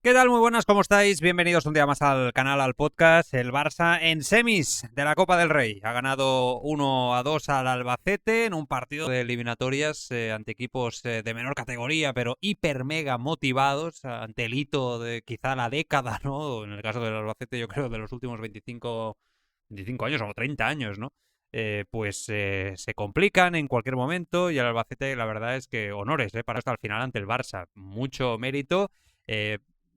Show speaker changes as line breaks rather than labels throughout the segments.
¿Qué tal? Muy buenas, ¿cómo estáis? Bienvenidos un día más al canal, al podcast. El Barça en semis de la Copa del Rey. Ha ganado 1-2 al Albacete en un partido de eliminatorias ante equipos de menor categoría, pero hiper mega motivados ante el hito de quizá la década, ¿no? En el caso del Albacete, yo creo de los últimos 25 años o 30 años, ¿no? Se complican en cualquier momento y el Albacete, la verdad es que honores, para hasta el final ante el Barça. Mucho mérito.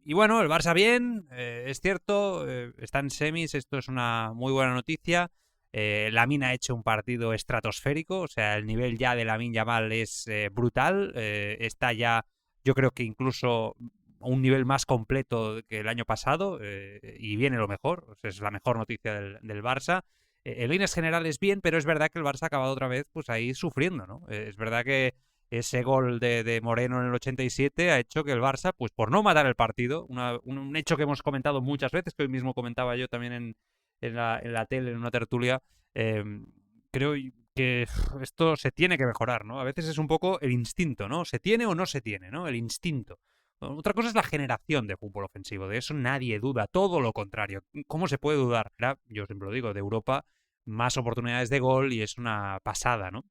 Y bueno, el Barça bien, es cierto, está en semis, esto es una muy buena noticia. Lamine ha hecho un partido estratosférico, o sea, el nivel ya de Lamine Yamal es brutal. Está ya, yo creo que incluso a un nivel más completo que el año pasado, y viene lo mejor, o sea, es la mejor noticia del Barça. En líneas generales bien, pero es verdad que el Barça ha acabado otra vez pues ahí sufriendo, ¿no? Es verdad que ese gol de Moreno en el 87 ha hecho que el Barça, pues por no matar el partido, un hecho que hemos comentado muchas veces, que hoy mismo comentaba yo también en la tele, en una tertulia, eh, creo que esto se tiene que mejorar, ¿no? A veces es un poco el instinto, ¿no? ¿Se tiene o no se tiene, ¿no? El instinto. Otra cosa es la generación de fútbol ofensivo, de eso nadie duda, todo lo contrario. ¿Cómo se puede dudar? Yo siempre lo digo, de Europa más oportunidades de gol y es una pasada, ¿no?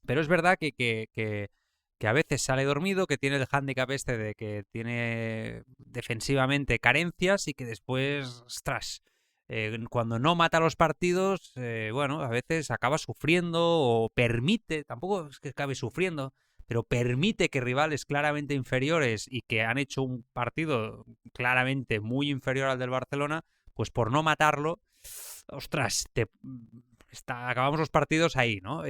Pero es verdad que a veces sale dormido, que tiene el hándicap este de que tiene defensivamente carencias y que después, ostras, cuando no mata los partidos, bueno, a veces acaba sufriendo o permite, tampoco es que acabe sufriendo, pero permite que rivales claramente inferiores y que han hecho un partido claramente muy inferior al del Barcelona, pues por no matarlo, ostras, acabamos los partidos ahí, ¿no?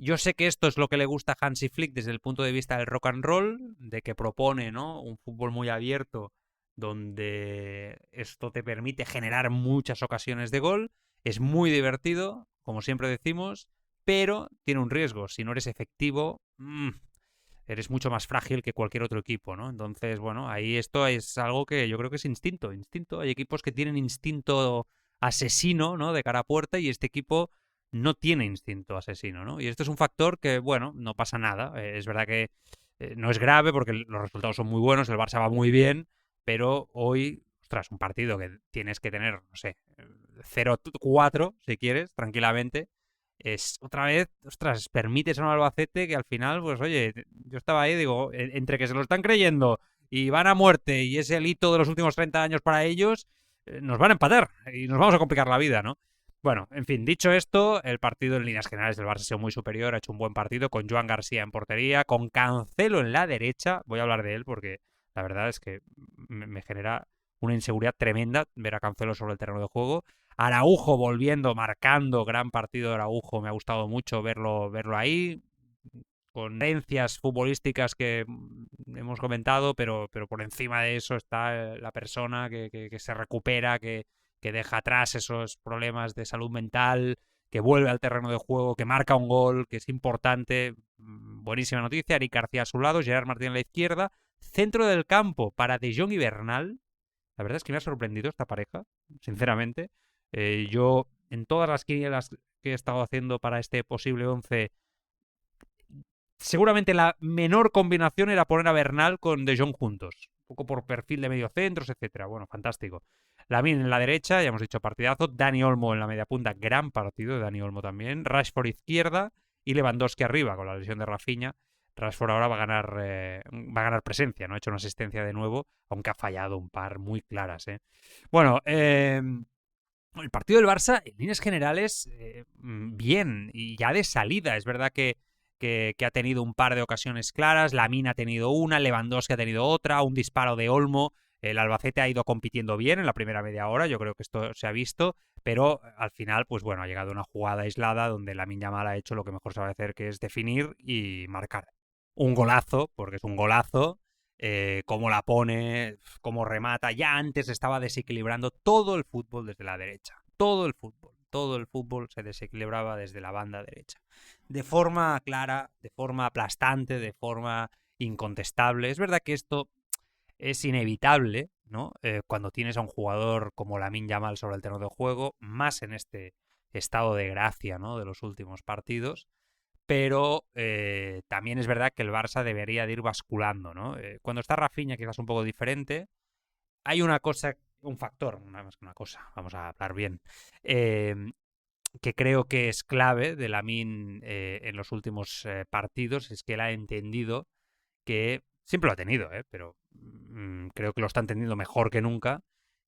Yo sé que esto es lo que le gusta a Hansi Flick desde el punto de vista del rock and roll, de que propone, ¿no?, un fútbol muy abierto donde esto te permite generar muchas ocasiones de gol. Es muy divertido, como siempre decimos, pero tiene un riesgo. Si no eres efectivo, eres mucho más frágil que cualquier otro equipo, ¿no? Entonces, bueno, ahí esto es algo que yo creo que es instinto. Hay equipos que tienen instinto asesino, ¿no?, de cara a puerta, y este equipo no tiene instinto asesino, ¿no? Y esto es un factor que, bueno, no pasa nada. Es verdad que no es grave porque los resultados son muy buenos, el Barça va muy bien, pero hoy, ostras, un partido que tienes que tener, no sé, 0-4, si quieres, tranquilamente, es otra vez, ostras, permites a un Albacete que al final, pues oye, yo estaba ahí, digo, entre que se lo están creyendo y van a muerte y es el hito de los últimos 30 años para ellos, nos van a empatar y nos vamos a complicar la vida, ¿no? Bueno, en fin, dicho esto, el partido en líneas generales del Barça ha sido muy superior, ha hecho un buen partido con Joan García en portería, con Cancelo en la derecha. Voy a hablar de él porque la verdad es que me genera una inseguridad tremenda ver a Cancelo sobre el terreno de juego. Araujo volviendo, marcando, gran partido de Araujo, me ha gustado mucho verlo ahí, con herencias futbolísticas que hemos comentado, pero por encima de eso está la persona que se recupera, que deja atrás esos problemas de salud mental, que vuelve al terreno de juego, que marca un gol, que es importante. Buenísima noticia. Eric García a su lado, Gerard Martín a la izquierda. Centro del campo para De Jong y Bernal. La verdad es que me ha sorprendido esta pareja, sinceramente. Yo, en todas las quinielas que he estado haciendo para este posible 11, seguramente la menor combinación era poner a Bernal con De Jong juntos. Un poco por perfil de mediocentros, etcétera. Bueno, fantástico. Lamine en la derecha, ya hemos dicho partidazo. Dani Olmo en la media punta, gran partido de Dani Olmo también. Rashford izquierda y Lewandowski arriba con la lesión de Rafinha. Rashford ahora va a ganar presencia, ¿no? Ha hecho una asistencia de nuevo, aunque ha fallado un par muy claras, ¿eh? Bueno, el partido del Barça, en líneas generales, bien, y ya de salida. Es verdad que ha tenido un par de ocasiones claras, Lamine ha tenido una, Lewandowski ha tenido otra, un disparo de Olmo. El Albacete ha ido compitiendo bien en la primera media hora, yo creo que esto se ha visto, pero al final, pues bueno, ha llegado una jugada aislada donde Lamine Yamal ha hecho lo que mejor sabe hacer, que es definir y marcar. Un golazo, porque es un golazo, cómo la pone, cómo remata. Ya antes estaba desequilibrando todo el fútbol desde la derecha. Todo el fútbol se desequilibraba desde la banda derecha. De forma clara, de forma aplastante, de forma incontestable. Es verdad que esto es inevitable, ¿no? Cuando tienes a un jugador como Lamine Yamal sobre el terreno de juego, más en este estado de gracia, ¿no?, de los últimos partidos. Pero también es verdad que el Barça debería de ir basculando, ¿no? Cuando está Rafinha quizás un poco diferente, hay una cosa, un factor, nada más que una cosa, vamos a hablar bien, eh, que creo que es clave de Lamine en los últimos partidos, es que él ha entendido que siempre lo ha tenido, pero creo que lo está entendiendo mejor que nunca,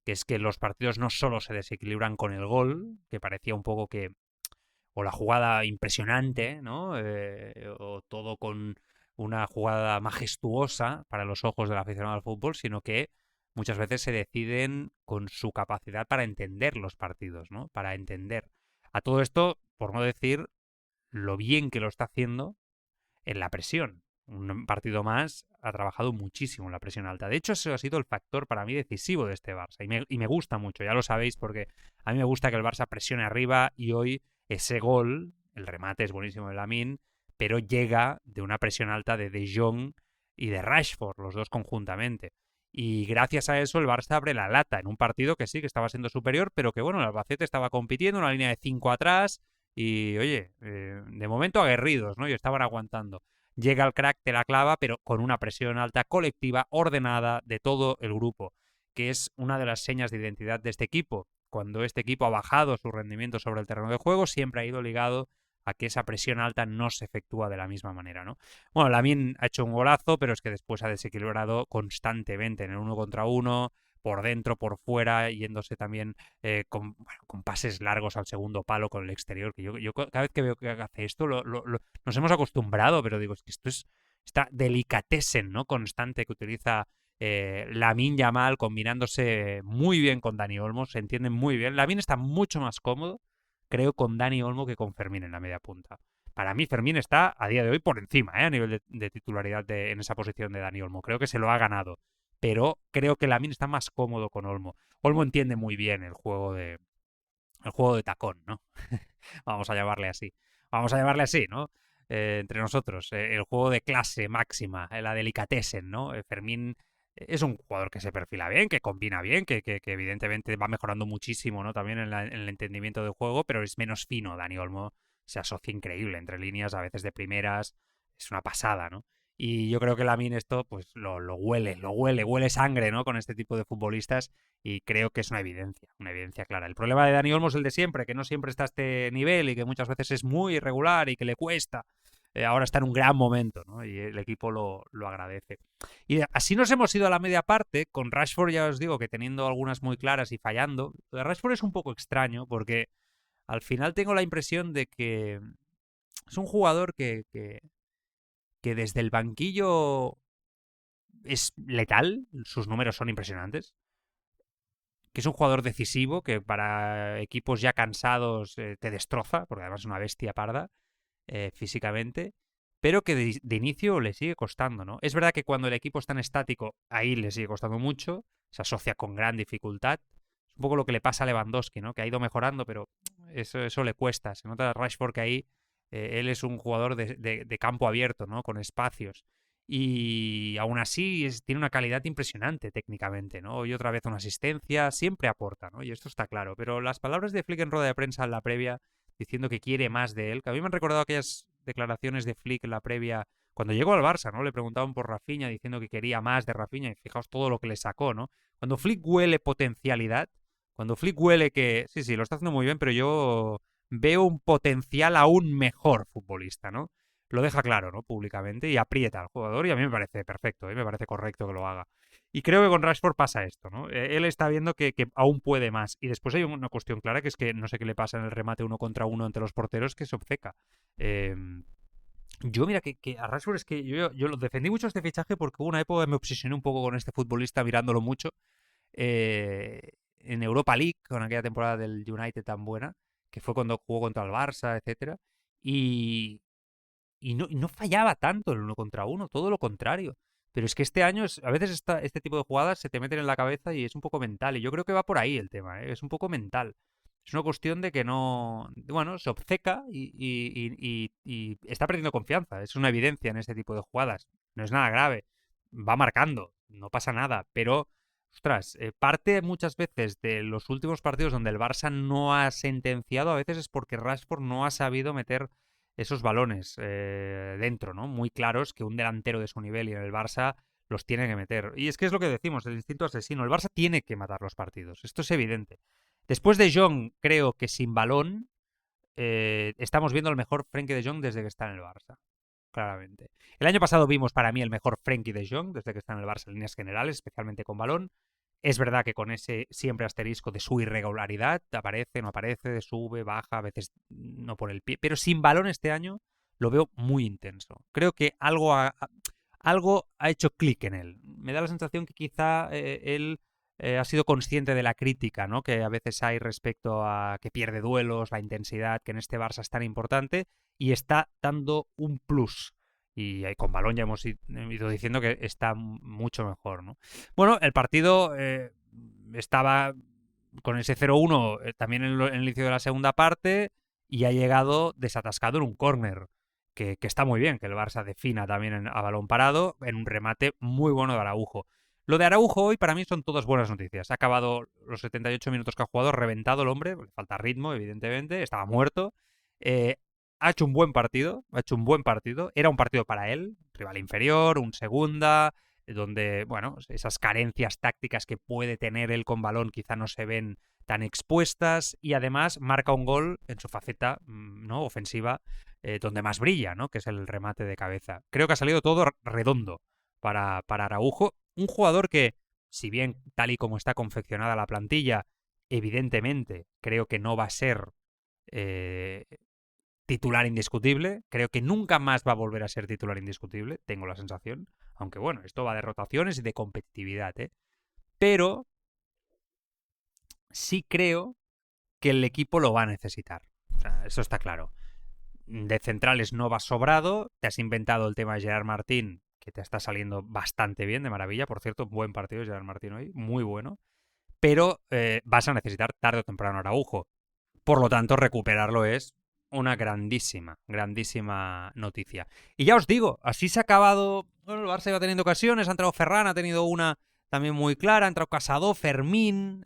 que es que los partidos no solo se desequilibran con el gol, que parecía un poco que, o la jugada impresionante, ¿no? O todo con una jugada majestuosa para los ojos del aficionado al fútbol, sino que muchas veces se deciden con su capacidad para entender los partidos, ¿no? Para entender. A todo esto, por no decir lo bien que lo está haciendo en la presión. Un partido más ha trabajado muchísimo en la presión alta. De hecho, eso ha sido el factor para mí decisivo de este Barça. Y me gusta mucho, ya lo sabéis, porque a mí me gusta que el Barça presione arriba y hoy ese gol, el remate es buenísimo de Lamine, pero llega de una presión alta de Jong y de Rashford, los dos conjuntamente. Y gracias a eso el Barça abre la lata en un partido que sí, que estaba siendo superior, pero que bueno, el Albacete estaba compitiendo, una línea de 5 atrás y oye, de momento aguerridos, ¿no? Y estaban aguantando. Llega el crack, te la clava, pero con una presión alta colectiva, ordenada de todo el grupo, que es una de las señas de identidad de este equipo. Cuando este equipo ha bajado su rendimiento sobre el terreno de juego, siempre ha ido ligado a que esa presión alta no se efectúa de la misma manera, ¿no? Bueno, Lamine ha hecho un golazo, pero es que después ha desequilibrado constantemente en el 1 contra 1, por dentro, por fuera, yéndose también con pases largos al segundo palo con el exterior. Que yo cada vez que veo que hace esto, nos hemos acostumbrado, pero digo, es que esto es esta delicatessen, ¿no? Constante que utiliza Lamine Yamal, combinándose muy bien con Dani Olmo, se entienden muy bien. Lamine está mucho más cómodo, creo, con Dani Olmo que con Fermín en la media punta. Para mí, Fermín está a día de hoy por encima, a nivel de titularidad en esa posición de Dani Olmo. Creo que se lo ha ganado. Pero creo que Lamine está más cómodo con Olmo. Olmo entiende muy bien el juego de tacón, ¿no? Vamos a llamarle así. Vamos a llamarle así, ¿no? Entre nosotros. El juego de clase máxima, la delicatessen, ¿no? Fermín es un jugador que se perfila bien, que combina bien, que evidentemente va mejorando muchísimo, ¿no? También en el entendimiento del juego, pero es menos fino. Dani Olmo se asocia increíble entre líneas, a veces de primeras. Es una pasada, ¿no? Y yo creo que Lamine esto, pues lo huele sangre, ¿no? Con este tipo de futbolistas y creo que es una evidencia clara. El problema de Dani Olmo es el de siempre, que no siempre está a este nivel y que muchas veces es muy irregular y que le cuesta. Ahora está en un gran momento, ¿no? Y el equipo lo agradece. Y así nos hemos ido a la media parte, con Rashford ya os digo que teniendo algunas muy claras y fallando. Lo de Rashford es un poco extraño porque al final tengo la impresión de que es un jugador que desde el banquillo es letal, sus números son impresionantes, que es un jugador decisivo, que para equipos ya cansados te destroza, porque además es una bestia parda físicamente, pero que de inicio le sigue costando, ¿no? Es verdad que cuando el equipo está en estático, ahí le sigue costando mucho, se asocia con gran dificultad. Es un poco lo que le pasa a Lewandowski, ¿no? Que ha ido mejorando, pero eso le cuesta. Se nota a Rashford que ahí él es un jugador de campo abierto, ¿no? Con espacios. Y aún así tiene una calidad impresionante técnicamente, ¿no? Y otra vez una asistencia, siempre aporta, ¿no? Y esto está claro. Pero las palabras de Flick en rueda de prensa en la previa, diciendo que quiere más de él, que a mí me han recordado aquellas declaraciones de Flick en la previa cuando llegó al Barça, ¿no? Le preguntaban por Rafinha diciendo que quería más de Rafinha y fijaos todo lo que le sacó, ¿no? Cuando Flick huele potencialidad, cuando Flick huele que, sí, lo está haciendo muy bien, pero yo veo un potencial aún mejor futbolista, ¿no? Lo deja claro, ¿no? Públicamente y aprieta al jugador y a mí me parece perfecto, me parece correcto que lo haga. Y creo que con Rashford pasa esto, ¿no? Él está viendo que aún puede más. Y después hay una cuestión clara que es que no sé qué le pasa en el remate 1 contra 1 entre los porteros que se obceca. Yo, mira, que a Rashford es que yo lo defendí mucho este fichaje porque hubo una época que me obsesioné un poco con este futbolista mirándolo mucho. En Europa League, con aquella temporada del United tan buena, que fue cuando jugó contra el Barça, etcétera. Y, no fallaba tanto el 1 contra 1, todo lo contrario. Pero es que este año, a veces este tipo de jugadas se te meten en la cabeza y es un poco mental. Y yo creo que va por ahí el tema, ¿eh? Es un poco mental. Es una cuestión de que no. Bueno, se obceca y está perdiendo confianza. Es una evidencia en este tipo de jugadas. No es nada grave. Va marcando, no pasa nada. Pero, ostras, parte muchas veces de los últimos partidos donde el Barça no ha sentenciado, a veces es porque Rashford no ha sabido meter esos balones dentro, ¿no? Muy claros que un delantero de su nivel y en el Barça los tiene que meter. Y es que es lo que decimos, el instinto asesino. El Barça tiene que matar los partidos, esto es evidente. Después de Jong, creo que sin balón, estamos viendo el mejor Frenkie de Jong desde que está en el Barça, claramente. El año pasado vimos para mí el mejor Frenkie de Jong desde que está en el Barça en líneas generales, especialmente con balón. Es verdad que con ese siempre asterisco de su irregularidad, aparece, no aparece, sube, baja, a veces no pone el pie, pero sin balón este año lo veo muy intenso. Creo que algo ha hecho clic en él. Me da la sensación que quizá él ha sido consciente de la crítica, ¿no?, que a veces hay respecto a que pierde duelos, la intensidad, que en este Barça es tan importante, y está dando un plus. Y con balón ya hemos ido diciendo que está mucho mejor, ¿no? Bueno, el partido estaba con ese 0-1 también en el inicio de la segunda parte y ha llegado desatascado en un córner. Que está muy bien que el Barça defina también a balón parado en un remate muy bueno de Araujo. Lo de Araujo hoy para mí son todas buenas noticias. Ha acabado los 78 minutos que ha jugado, reventado el hombre, le falta ritmo, evidentemente, estaba muerto. Ha hecho un buen partido, era un partido para él, rival inferior, un segunda, donde, bueno, esas carencias tácticas que puede tener él con balón quizá no se ven tan expuestas, y además marca un gol en su faceta, ¿no?, ofensiva, donde más brilla, ¿no?, que es el remate de cabeza. Creo que ha salido todo redondo para Araujo, un jugador que, si bien tal y como está confeccionada la plantilla, evidentemente creo que no va a ser titular indiscutible, creo que nunca más va a volver a ser titular indiscutible, tengo la sensación, aunque bueno, esto va de rotaciones y de competitividad, pero sí creo que el equipo lo va a necesitar, o sea, eso está claro. De centrales no vas sobrado, te has inventado el tema de Gerard Martín, que te está saliendo bastante bien, de maravilla, por cierto, buen partido Gerard Martín hoy, muy bueno, pero vas a necesitar tarde o temprano Araujo. Por lo tanto, recuperarlo es una grandísima noticia. Y ya os digo, así se ha acabado. Bueno, el Barça iba teniendo ocasiones, ha entrado Ferran, ha tenido una también muy clara, ha entrado Casado, Fermín,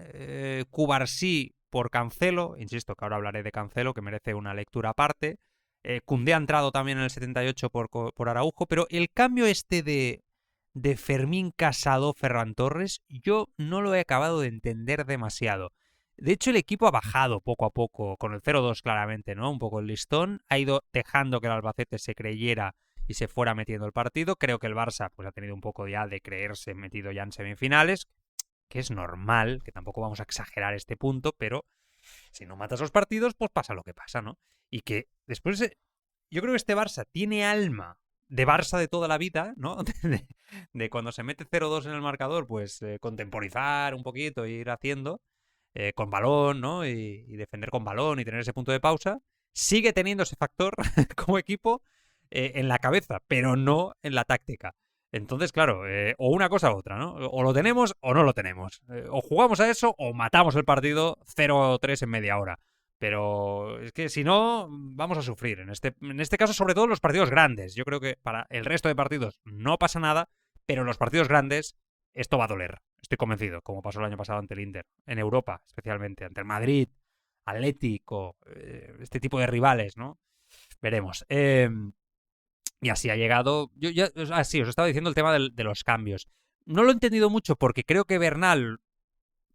Cubarsí por Cancelo, insisto que ahora hablaré de Cancelo, que merece una lectura aparte. Koundé ha entrado también en el 78 por Araujo, pero el cambio este de Fermín, Casado, Ferran Torres, yo no lo he acabado de entender demasiado. De hecho, el equipo ha bajado poco a poco, con el 0-2 claramente, ¿no? Un poco el listón, ha ido dejando que el Albacete se creyera y se fuera metiendo el partido. Creo que el Barça pues ha tenido un poco ya de creerse metido ya en semifinales, que es normal, que tampoco vamos a exagerar este punto, pero si no matas los partidos, pues pasa lo que pasa, ¿no? Y que después, yo creo que este Barça tiene alma de Barça de toda la vida, ¿no? De cuando se mete 0-2 en el marcador, pues contemporizar un poquito e ir haciendo con balón, ¿no? Y defender con balón y tener ese punto de pausa. Sigue teniendo ese factor como equipo en la cabeza, pero no en la táctica. Entonces, claro, o una cosa u otra, ¿no? O lo tenemos o no lo tenemos. O jugamos a eso o matamos el partido 0-3 en media hora. Pero es que si no, vamos a sufrir. En este caso, sobre todo en los partidos grandes. Yo creo que para el resto de partidos no pasa nada, pero en los partidos grandes esto va a doler. Estoy convencido, como pasó el año pasado ante el Inter. En Europa, especialmente, ante el Madrid, Atlético, este tipo de rivales, ¿no? Veremos. Y así ha llegado. Así os estaba diciendo el tema de los cambios. No lo he entendido mucho porque creo que Bernal.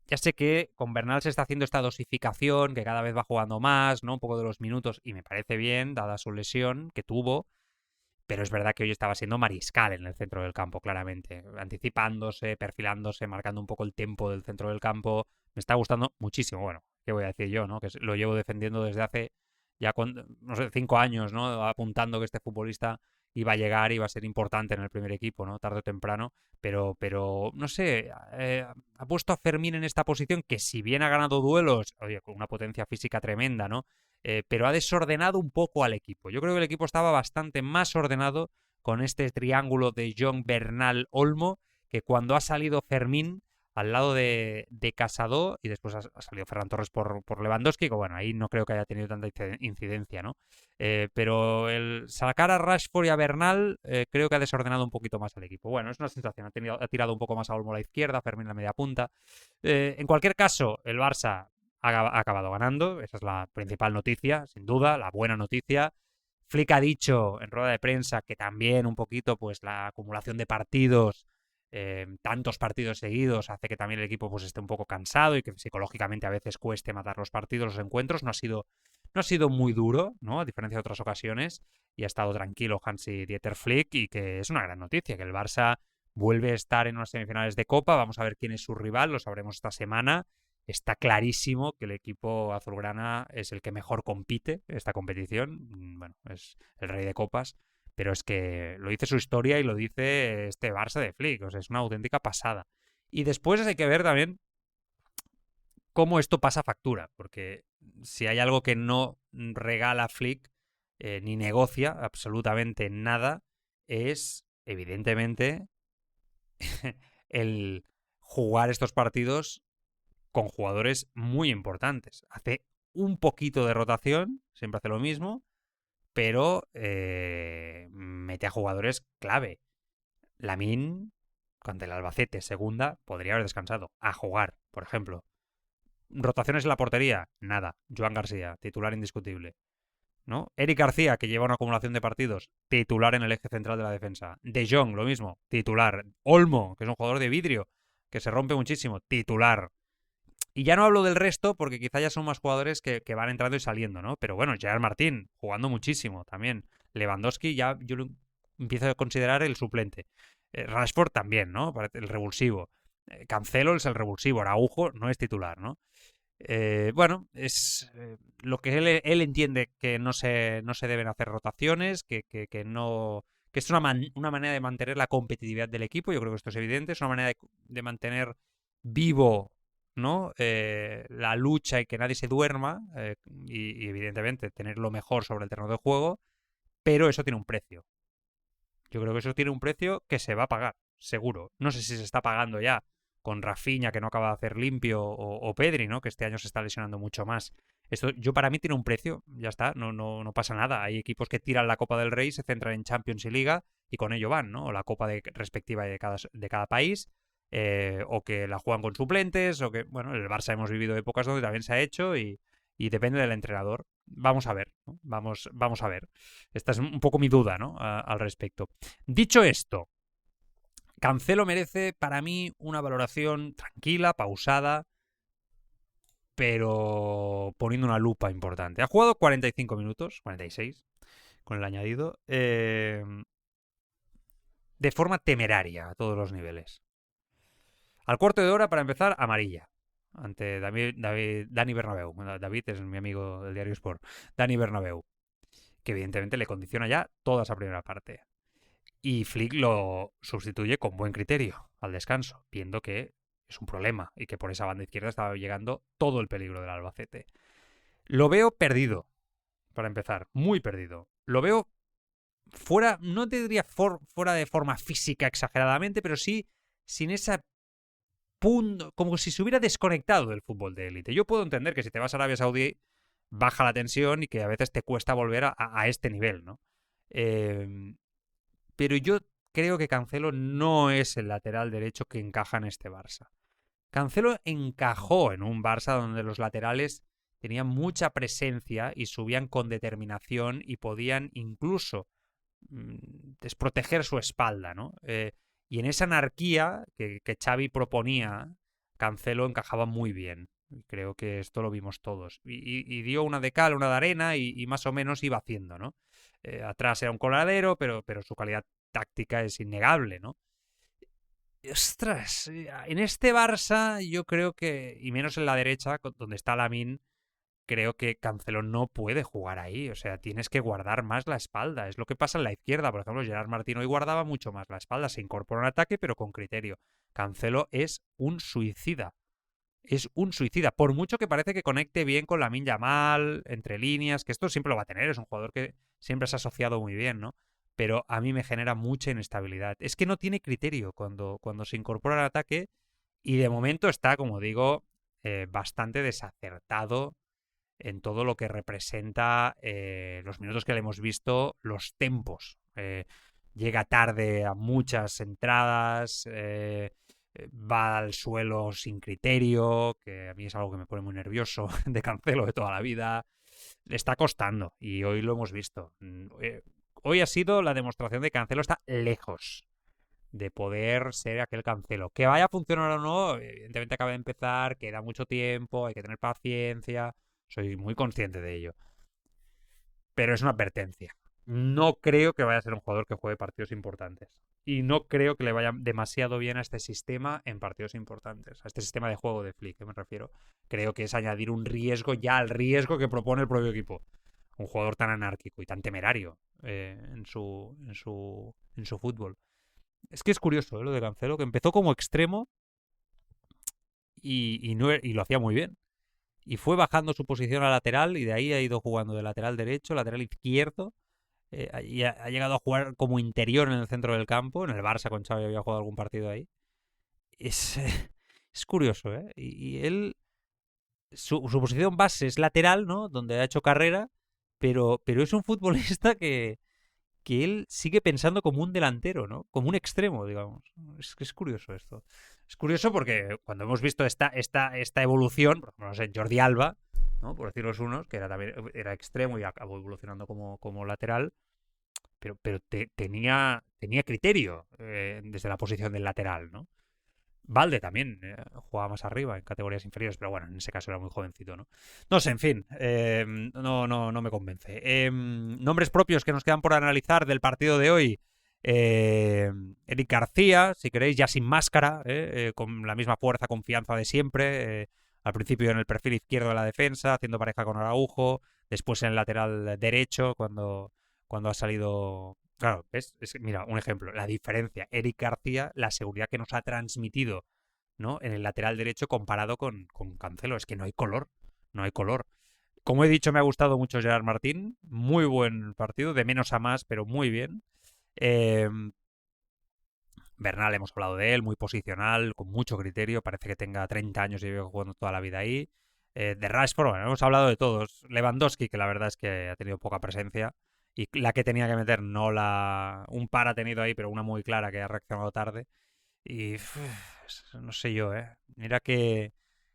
Ya sé que con Bernal se está haciendo esta dosificación, que cada vez va jugando más, ¿no? Un poco de los minutos, y me parece bien, dada su lesión que tuvo. Pero es verdad que hoy estaba siendo mariscal en el centro del campo, claramente. Anticipándose, perfilándose, marcando un poco el tempo del centro del campo. Me está gustando muchísimo. Bueno, ¿qué voy a decir yo, no? Que lo llevo defendiendo desde hace ya, no sé, 5 años, ¿no? Apuntando que este futbolista iba a llegar, iba a ser importante en el primer equipo, ¿no? Tarde o temprano. Pero no sé, ha puesto a Fermín en esta posición que, si bien ha ganado duelos, oye, con una potencia física tremenda, ¿no? Pero ha desordenado un poco al equipo. Yo creo que el equipo estaba bastante más ordenado con este triángulo de Jong, Bernal, Olmo, que cuando ha salido Fermín al lado de Casado, y después ha salido Ferran Torres por Lewandowski, que bueno, ahí no creo que haya tenido tanta incidencia, ¿no? Pero el sacar a Rashford y a Bernal creo que ha desordenado un poquito más al equipo. Bueno, es una sensación, ha tirado un poco más a Olmo a la izquierda, Fermín a la media punta. En cualquier caso, el Barça ha acabado ganando, esa es la principal noticia, sin duda, la buena noticia. Flick ha dicho en rueda de prensa que también un poquito pues la acumulación de partidos tantos partidos seguidos hace que también el equipo pues esté un poco cansado y que psicológicamente a veces cueste matar los partidos, los encuentros. No ha sido muy duro, ¿no? A diferencia de otras ocasiones, y ha estado tranquilo Hansi Dieter Flick, y que es una gran noticia, que el Barça vuelve a estar en unas semifinales de Copa. Vamos a ver quién es su rival, lo sabremos esta semana. Está clarísimo que el equipo azulgrana es el que mejor compite en esta competición. Bueno, es el rey de copas, pero es que lo dice su historia y lo dice este Barça de Flick. O sea, es una auténtica pasada. Y después hay que ver también cómo esto pasa factura, porque si hay algo que no regala Flick ni negocia absolutamente nada, es evidentemente el jugar estos partidos con jugadores muy importantes. Hace un poquito de rotación, siempre hace lo mismo, pero mete a jugadores clave. Lamine, ante el Albacete, segunda, podría haber descansado. A jugar, por ejemplo. Rotaciones en la portería, nada. Joan García, titular indiscutible, ¿no? Eric García, que lleva una acumulación de partidos, titular en el eje central de la defensa. De Jong, lo mismo, titular. Olmo, que es un jugador de vidrio, que se rompe muchísimo, titular. Y ya no hablo del resto, porque quizá ya son más jugadores que van entrando y saliendo, ¿no? Pero bueno, Gerard Martín, jugando muchísimo también. Lewandowski ya yo lo empiezo a considerar el suplente. Rashford también, ¿no? El revulsivo. Cancelo es el revulsivo. Araujo no es titular, ¿no? Bueno, es lo que él entiende, que no se deben hacer rotaciones, que no, que es una manera de mantener la competitividad del equipo. Yo creo que esto es evidente. Es una manera de mantener vivo, ¿no? La lucha y que nadie se duerma, y evidentemente tener lo mejor sobre el terreno de juego, pero eso tiene un precio. Yo creo que eso tiene un precio que se va a pagar, seguro. No sé si se está pagando ya con Rafinha, que no acaba de hacer limpio, o Pedri, ¿no? Que este año se está lesionando mucho más. Esto, yo para mí tiene un precio, ya está, no pasa nada. Hay equipos que tiran la Copa del Rey, se centran en Champions y Liga y con ello van, ¿no? O la Copa respectiva de cada país, o que la juegan con suplentes, o que, bueno, en el Barça hemos vivido épocas donde también se ha hecho, y depende del entrenador. Vamos a ver, ¿no? Vamos a ver. Esta es un poco mi duda, ¿no? Al respecto. Dicho esto, Cancelo merece para mí una valoración tranquila, pausada, pero poniendo una lupa importante. Ha jugado 45 minutos, 46, con el añadido, de forma temeraria a todos los niveles. Al cuarto de hora, para empezar, amarilla ante Dani Bernabéu. David es mi amigo del diario Sport. Dani Bernabéu, que evidentemente le condiciona ya toda esa primera parte. Y Flick lo sustituye con buen criterio al descanso, viendo que es un problema y que por esa banda izquierda estaba llegando todo el peligro del Albacete. Lo veo perdido, para empezar, muy perdido. Lo veo fuera, no te diría fuera de forma física exageradamente, pero sí sin esa punto, como si se hubiera desconectado del fútbol de élite. Yo puedo entender que si te vas a Arabia Saudí baja la tensión y que a veces te cuesta volver a este nivel, ¿no? Pero yo creo que Cancelo no es el lateral derecho que encaja en este Barça. Cancelo encajó en un Barça donde los laterales tenían mucha presencia y subían con determinación y podían incluso desproteger su espalda, ¿no? Y en esa anarquía que Xavi proponía, Cancelo encajaba muy bien. Creo que esto lo vimos todos. Y dio una de cal, una de arena, y más o menos iba haciendo, ¿no? Atrás era un coladero, pero su calidad táctica es innegable, ¿no? Ostras, en este Barça yo creo que, y menos en la derecha, donde está Lamine, creo que Cancelo no puede jugar ahí. O sea, tienes que guardar más la espalda. Es lo que pasa en la izquierda. Por ejemplo, Gerard Martín hoy guardaba mucho más la espalda. Se incorpora un ataque, pero con criterio. Cancelo es un suicida. Es un suicida. Por mucho que parece que conecte bien con Lamine Yamal, entre líneas, que esto siempre lo va a tener. Es un jugador que siempre se ha asociado muy bien, ¿no? Pero a mí me genera mucha inestabilidad. Es que no tiene criterio cuando se incorpora al ataque, y de momento está, como digo, bastante desacertado en todo lo que representa los minutos que le hemos visto, los tempos. Llega tarde a muchas entradas, va al suelo sin criterio, que a mí es algo que me pone muy nervioso, de Cancelo de toda la vida. Le está costando, y hoy lo hemos visto. Hoy ha sido la demostración de que Cancelo está lejos de poder ser aquel Cancelo. Que vaya a funcionar o no, evidentemente acaba de empezar, queda mucho tiempo, hay que tener paciencia, soy muy consciente de ello. Pero es una advertencia. No creo que vaya a ser un jugador que juegue partidos importantes. Y no creo que le vaya demasiado bien a este sistema en partidos importantes. A este sistema de juego de Flick, me refiero. Creo que es añadir un riesgo ya al riesgo que propone el propio equipo. Un jugador tan anárquico y tan temerario en su fútbol. Es que es curioso, lo de Cancelo, que empezó como extremo y lo hacía muy bien. Y fue bajando su posición a lateral y de ahí ha ido jugando de lateral derecho, lateral izquierdo. Y ha llegado a jugar como interior en el centro del campo. En el Barça con Xavi había jugado algún partido ahí. Es, es curioso, ¿eh? Y él, su posición base es lateral, ¿no? Donde ha hecho carrera, pero es un futbolista que él sigue pensando como un delantero, ¿no? Como un extremo, digamos. Es que es curioso esto. Es curioso porque cuando hemos visto esta evolución, por ejemplo, no sé, Jordi Alba, ¿no? Por decirlos unos, que era extremo y acabó evolucionando como lateral, pero tenía criterio desde la posición del lateral, ¿no? Valde también jugaba más arriba en categorías inferiores, pero bueno, en ese caso era muy jovencito, ¿no? No sé, en fin, no me convence. Nombres propios que nos quedan por analizar del partido de hoy. Eric García, si queréis, ya sin máscara, con la misma fuerza, confianza de siempre. Al principio en el perfil izquierdo de la defensa, haciendo pareja con Araujo. Después en el lateral derecho, cuando ha salido. Claro, ¿ves? Mira, un ejemplo, la diferencia. Eric García, la seguridad que nos ha transmitido, ¿no? En el lateral derecho comparado con Cancelo. Es que no hay color, no hay color. Como he dicho, me ha gustado mucho Gerard Martín. Muy buen partido, de menos a más, pero muy bien. Eh, Bernal, hemos hablado de él, muy posicional, con mucho criterio. Parece que tenga 30 años y lleva jugando toda la vida ahí. De Rashford, bueno, hemos hablado de todos. Lewandowski, que la verdad es que ha tenido poca presencia. Y la que tenía que meter, no la. Un par ha tenido ahí, pero una muy clara que ha reaccionado tarde. Y no sé yo, ¿eh? Mira que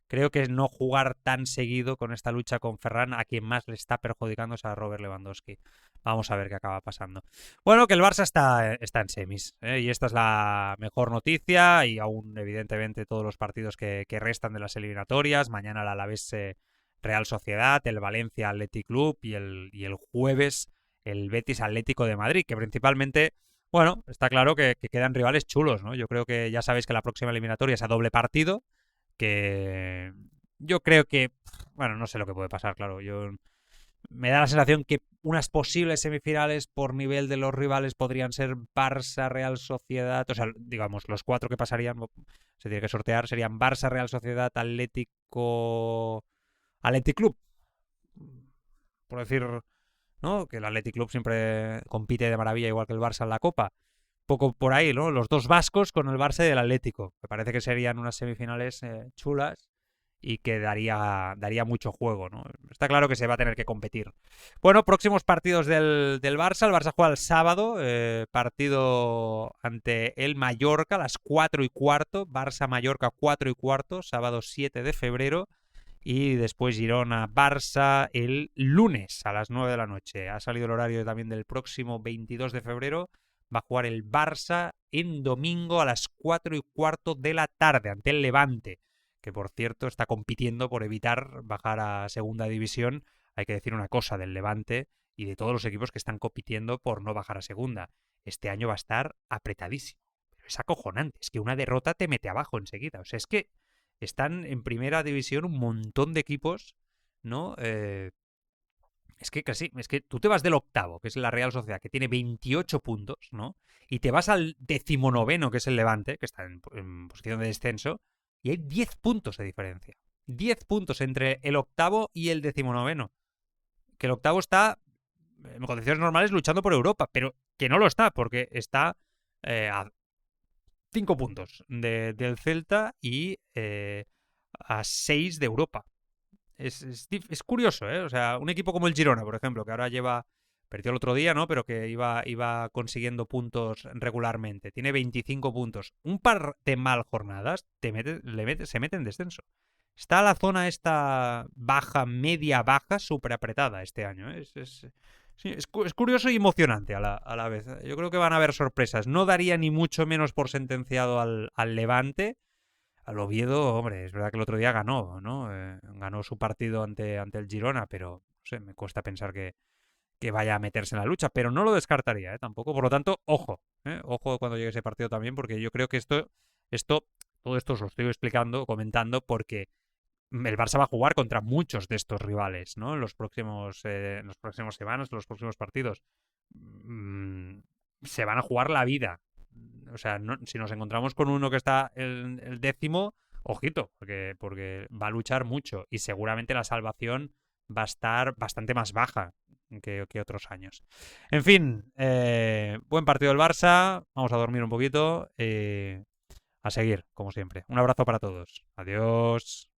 creo que no jugar tan seguido con esta lucha con Ferran, a quien más le está perjudicando es a Robert Lewandowski. Vamos a ver qué acaba pasando. Bueno, que el Barça está en semis, ¿eh? Y esta es la mejor noticia. Y aún, evidentemente, todos los partidos que restan de las eliminatorias. Mañana el Alavés Real Sociedad, el Valencia Athletic Club y el jueves el Betis Atlético de Madrid, que principalmente. Bueno, está claro que quedan rivales chulos, ¿no? Yo creo que ya sabéis que la próxima eliminatoria es a doble partido, que yo creo que, bueno, no sé lo que puede pasar, claro. Me da la sensación que unas posibles semifinales por nivel de los rivales podrían ser Barça, Real Sociedad, o sea, digamos, los cuatro que pasarían, se tiene que sortear, serían Barça, Real Sociedad, Atlético, Athletic Club, por decir, ¿no? Que el Athletic Club siempre compite de maravilla igual que el Barça en la Copa. Poco por ahí, ¿no? Los dos vascos con el Barça y el Atlético. Me parece que serían unas semifinales chulas y que daría mucho juego, ¿no? Está claro que se va a tener que competir. Bueno, próximos partidos del Barça. El Barça juega el sábado, partido ante el Mallorca a las 4:15. Barça-Mallorca 4:15, sábado 7 de febrero. Y después Girona-Barça el lunes a las 9 de la noche. Ha salido el horario también del próximo 22 de febrero. Va a jugar el Barça en domingo a las 4:15 de la tarde ante el Levante, que por cierto está compitiendo por evitar bajar a segunda división. Hay que decir una cosa del Levante y de todos los equipos que están compitiendo por no bajar a segunda. Este año va a estar apretadísimo. Pero es acojonante. Es que una derrota te mete abajo enseguida. O sea, es que están en primera división un montón de equipos, ¿no? Es que casi, es que tú te vas del octavo, que es la Real Sociedad, que tiene 28 puntos, ¿no? Y te vas al 19º, que es el Levante, que está en posición de descenso, y hay 10 puntos de diferencia. 10 puntos entre el octavo y el 19º. Que el octavo está, en condiciones normales, luchando por Europa, pero que no lo está, porque está a 5 puntos del Celta y a 6 de Europa. Es curioso, ¿eh? O sea, un equipo como el Girona, por ejemplo, que ahora perdió el otro día, ¿no? Pero que iba consiguiendo puntos regularmente. Tiene 25 puntos. Un par de mal jornadas se mete en descenso. Está la zona esta baja, media baja, súper apretada este año, ¿eh? Sí, es curioso y emocionante a la vez. Yo creo que van a haber sorpresas. No daría ni mucho menos por sentenciado al Levante. Al Oviedo, hombre, es verdad que el otro día ganó, ¿no? Ganó su partido ante el Girona, pero no sé, me cuesta pensar que vaya a meterse en la lucha, pero no lo descartaría, tampoco. Por lo tanto, ojo, ojo cuando llegue ese partido también, porque yo creo que todo esto os lo estoy explicando, comentando, porque el Barça va a jugar contra muchos de estos rivales, ¿no? En los próximos semanas, en los próximos partidos. Mm, Se van a jugar la vida. O sea, si nos encontramos con uno que está el décimo, ojito, porque va a luchar mucho y seguramente la salvación va a estar bastante más baja que otros años. En fin, buen partido del Barça. Vamos a dormir un poquito. A seguir, como siempre. Un abrazo para todos. Adiós.